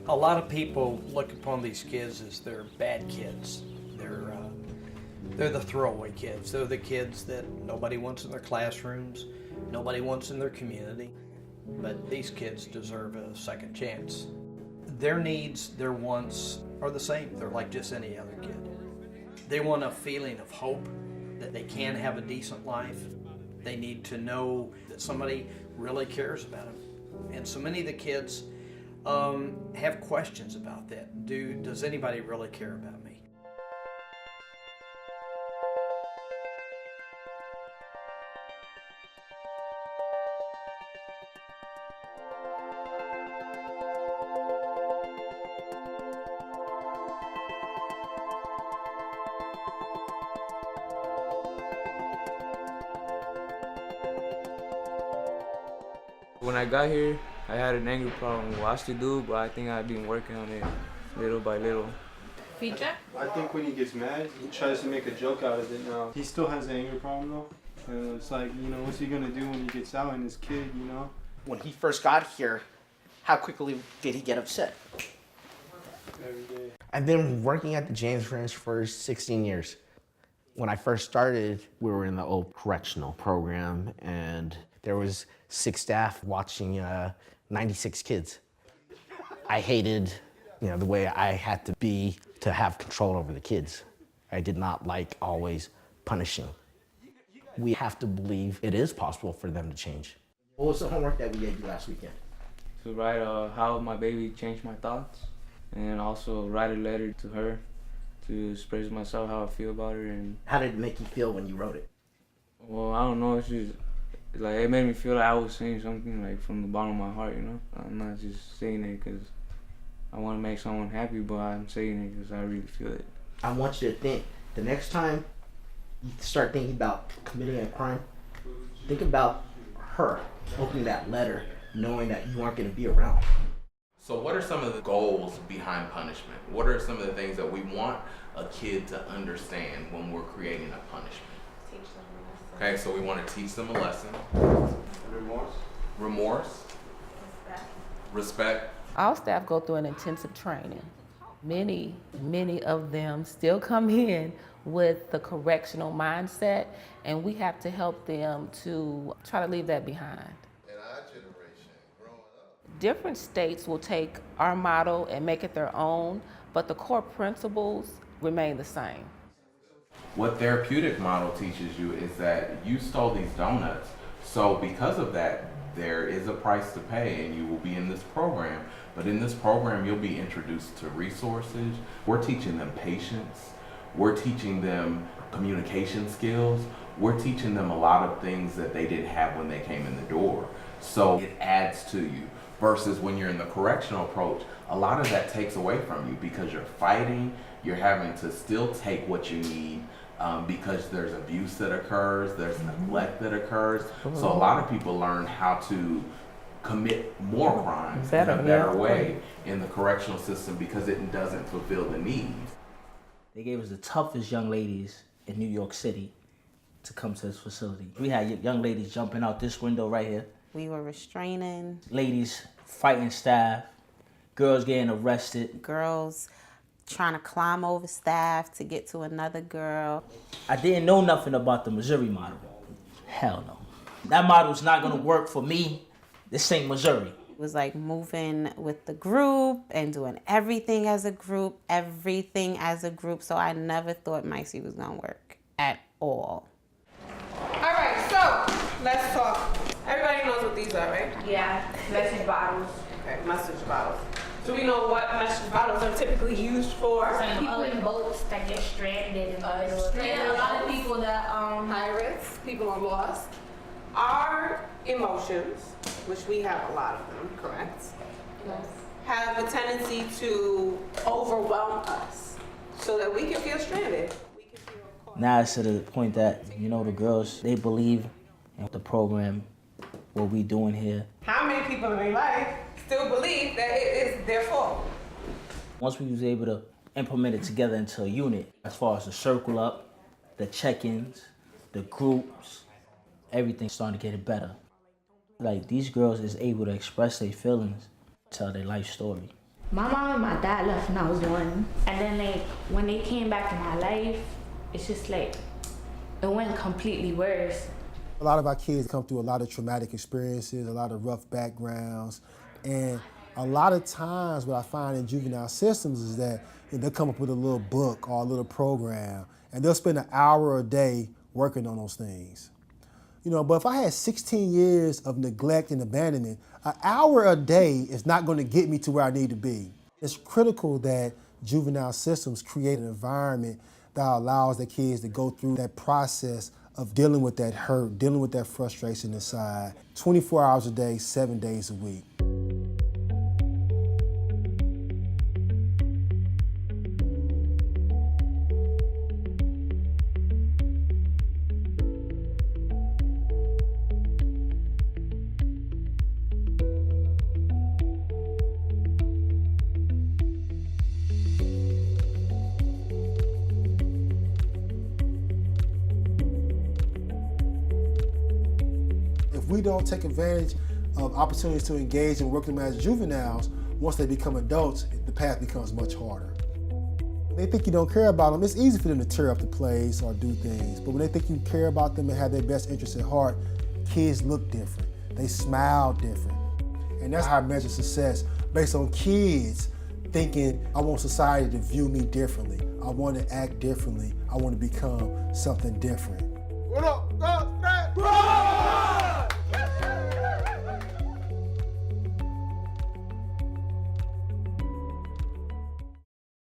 A lot of people look upon these kids as they're bad kids. They're the throwaway kids. They're the kids that nobody wants in their classrooms, nobody wants in their community. But these kids deserve a second chance. Their needs, their wants are the same. They're like just any other kid. They want a feeling of hope that they can have a decent life. They need to know that somebody really cares about them. And so many of the kids have questions about that. Does anybody really care about me? When I got here, I had an anger problem. Well, I still do, but I think I've been working on it little by little. Feature? I think when he gets mad, he tries to make a joke out of it now. He still has an anger problem though. And it's like, what's he gonna do when he gets out and his kid, When he first got here, how quickly did he get upset? Every day. I've been working at the James Ranch for 16 years. When I first started, we were in the old correctional program, and there was 6 staff watching 96 kids. I hated, the way I had to be to have control over the kids. I did not like always punishing. We have to believe it is possible for them to change. What was the homework that we gave you last weekend? To write how my baby changed my thoughts, and also write a letter to her to express myself, how I feel about her. And How did it make you feel when you wrote it? well, I don't know, it's just like it made me feel like I was saying something like from the bottom of my heart, I'm not just saying it because I want to make someone happy, but I'm saying it because I really feel it. I want you to think, the next time you start thinking about committing a crime, think about her opening that letter, knowing that you aren't going to be around. So what are some of the goals behind punishment? What are some of the things that we want a kid to understand when we're creating a punishment? Teach them a lesson. Okay, so we want to teach them a lesson. Remorse? Remorse. Respect. All staff go through an intensive training. Many of them still come in with the correctional mindset, and we have to help them to try to leave that behind. In our generation, growing up, Different states will take our model and make it their own, but the core principles remain the same. What therapeutic model teaches you is that you stole these donuts, so because of that, there is a price to pay and you will be in this program. But in this program, you'll be introduced to resources. We're teaching them patience. We're teaching them communication skills. We're teaching them a lot of things that they didn't have when they came in the door. So it adds to you. Versus when you're in the correctional approach, a lot of that takes away from you because you're fighting, you're having to still take what you need because there's abuse that occurs, there's neglect that occurs. So a lot of people learn how to commit more crimes in a better way in the correctional system because it doesn't fulfill the needs. They gave us the toughest young ladies in New York City to come to this facility. We had young ladies jumping out this window right here. We were restraining. Ladies fighting staff, girls getting arrested. Girls trying to climb over staff to get to another girl. I didn't know nothing about the Missouri model. Hell no. That model's not gonna work for me. This ain't Missouri. It was like moving with the group and doing everything as a group. So I never thought Micey was gonna work at all. All right, so let's talk. Everybody knows what these are, right? Yeah, message bottles. Okay, message bottles. Do we know what message bottles are typically used for? People in boats that get stranded in the middle of Yeah, a lot of people that high risk, people are lost. Our emotions, which we have a lot of them, correct? Yes. Have a tendency to overwhelm us so that we can feel stranded. Now it's to the point that, the girls, they believe in the program, what we doing here. How many people in their life still believe that it is their fault? Once we was able to implement it together into a unit, as far as the circle up, the check-ins, the groups, everything started getting better. Like, these girls is able to express their feelings, tell their life story. My mom and my dad left when I was 1. And then like when they came back in my life, it's just like it went completely worse. A lot of our kids come through a lot of traumatic experiences, a lot of rough backgrounds, and a lot of times what I find in juvenile systems is that they'll come up with a little book or a little program, and they'll spend an hour a day working on those things. You know, but if I had 16 years of neglect and abandonment, an hour a day is not going to get me to where I need to be. It's critical that juvenile systems create an environment that allows the kids to go through that process of dealing with that hurt, dealing with that frustration inside, 24 hours a day, 7 days a week. If we don't take advantage of opportunities to engage and work them as juveniles, once they become adults, the path becomes much harder. When they think you don't care about them, it's easy for them to tear up the place or do things. But when they think you care about them and have their best interests at heart, kids look different. They smile different. And that's how I measure success, based on kids thinking, I want society to view me differently. I want to act differently. I want to become something different. What up?